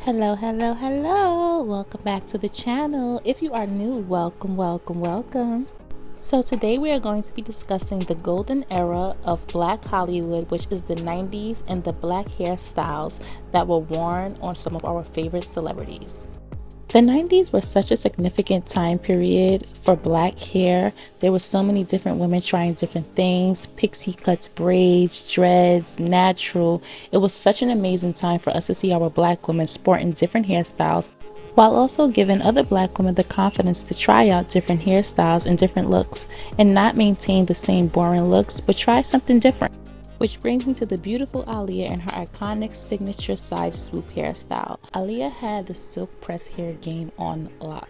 Hello. Welcome back to the channel. If you are new, welcome. So today we are going to be discussing the golden era of Black Hollywood, which is the 90s, and the black hairstyles that were worn on some of our favorite celebrities. The 90s were such a significant time period for black hair. There were so many different women trying different things: pixie cuts, braids, dreads, natural. It was such an amazing time for us to see our black women sporting different hairstyles, while also giving other black women the confidence to try out different hairstyles and different looks, and not maintain the same boring looks, but try something different. Which brings me to the beautiful Aaliyah and her iconic signature side swoop hairstyle. Aaliyah had the silk press hair game on lock.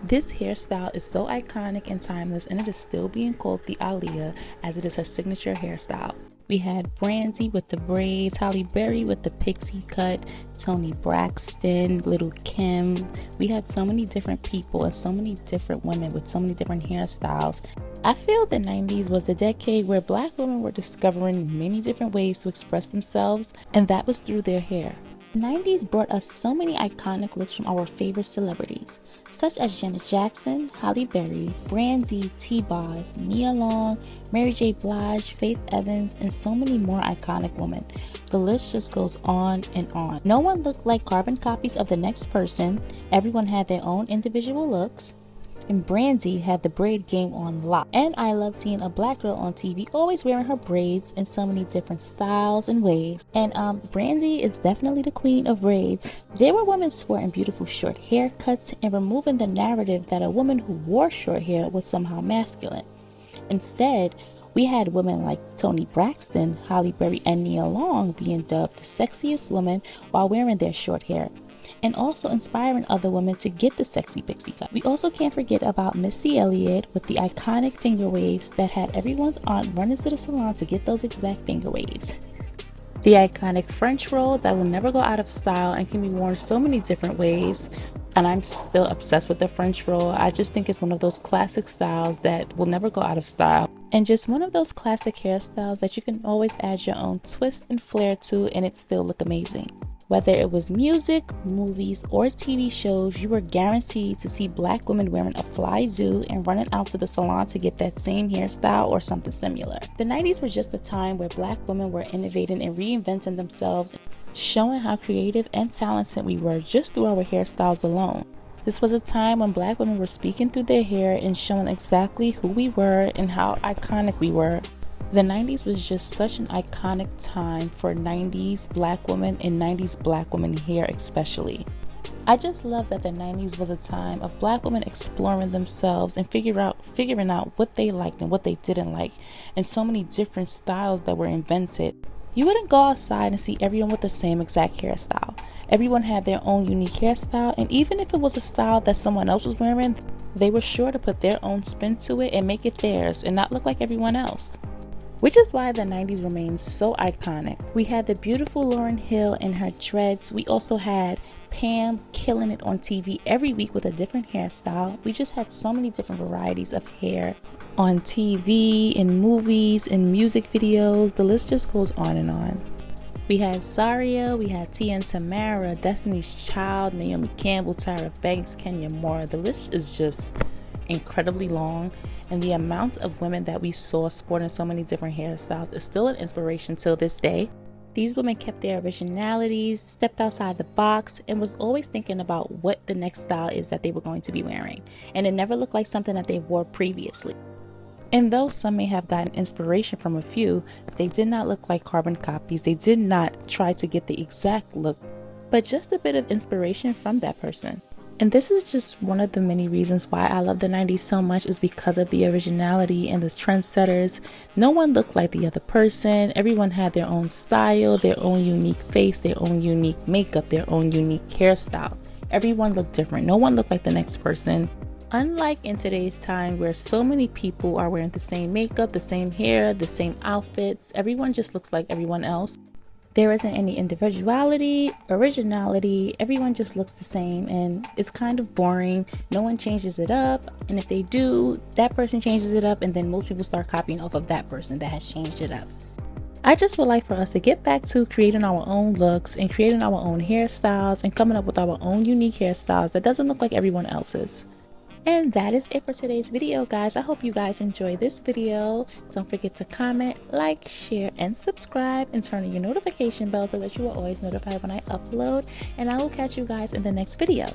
This hairstyle is so iconic and timeless, and it is still being called the Aaliyah, as it is her signature hairstyle. We had Brandy with the braids, Halle Berry with the pixie cut, Toni Braxton, Little Kim. We had so many different people and so many different women with so many different hairstyles. I feel the 90s was the decade where black women were discovering many different ways to express themselves, and that was through their hair. The 90s brought us so many iconic looks from our favorite celebrities, such as Janet Jackson, Halle Berry, Brandy, T-Boz, Nia Long, Mary J. Blige, Faith Evans, and so many more iconic women. The list just goes on and on. No one looked like carbon copies of the next person. Everyone had their own individual looks. And Brandy had the braid game on lock. And I love seeing a black girl on TV always wearing her braids in so many different styles and ways. And Brandy is definitely the queen of braids. There were women sporting beautiful short haircuts and removing the narrative that a woman who wore short hair was somehow masculine. Instead, we had women like Toni Braxton, Halle Berry, and Nia Long being dubbed the sexiest women while wearing their short hair, and also inspiring other women to get the sexy pixie cut. We also can't forget about Missy Elliott with the iconic finger waves that had everyone's aunt running to the salon to get those exact finger waves. The iconic French roll that will never go out of style and can be worn so many different ways. And I'm still obsessed with the French roll. I just think it's one of those classic styles that will never go out of style. And just one of those classic hairstyles that you can always add your own twist and flair to, and it still look amazing. Whether it was music, movies, or TV shows, you were guaranteed to see black women wearing a fly do and running out to the salon to get that same hairstyle or something similar. The 90s was just a time where black women were innovating and reinventing themselves, showing how creative and talented we were just through our hairstyles alone. This was a time when black women were speaking through their hair and showing exactly who we were and how iconic we were. The 90s was just such an iconic time for 90s black women and 90s black women hair especially. I just love that the 90s was a time of black women exploring themselves and figuring out what they liked and what they didn't like, and so many different styles that were invented. You wouldn't go outside and see everyone with the same exact hairstyle. Everyone had their own unique hairstyle, and even if it was a style that someone else was wearing, they were sure to put their own spin to it and make it theirs and not look like everyone else. Which is why the 90s remains so iconic. We had the beautiful Lauryn Hill in her dreads. We also had Pam killing it on TV every week with a different hairstyle. We just had so many different varieties of hair on TV, in movies, in music videos. The list just goes on and on. We had Zaria, we had Tia and Tamara, Destiny's Child, Naomi Campbell, Tyra Banks, Kenya Moore. The list is just incredibly long, and the amount of women that we saw sporting so many different hairstyles is still an inspiration till this day. These women kept their originalities, stepped outside the box, and was always thinking about what the next style is that they were going to be wearing, and it never looked like something that they wore previously. And though some may have gotten inspiration from a few, they did not look like carbon copies. They did not try to get the exact look, but just a bit of inspiration from that person. And this is just one of the many reasons why I love the 90s so much, is because of the originality and the trendsetters. No one looked like the other person. Everyone had their own style, their own unique face, their own unique makeup, their own unique hairstyle. Everyone looked different. No one looked like the next person. Unlike in today's time where so many people are wearing the same makeup, the same hair, the same outfits, everyone just looks like everyone else. There isn't any individuality, originality. Everyone just looks the same, and it's kind of boring. No one changes it up, and if they do, that person changes it up, and then most people start copying off of that person that has changed it up. I just would like for us to get back to creating our own looks and creating our own hairstyles and coming up with our own unique hairstyles that doesn't look like everyone else's. And that is it for today's video, guys. I hope you guys enjoy this video. Don't forget to comment, like, share, and subscribe, and turn on your notification bell so that you are always notified when I upload. And I will catch you guys in the next video.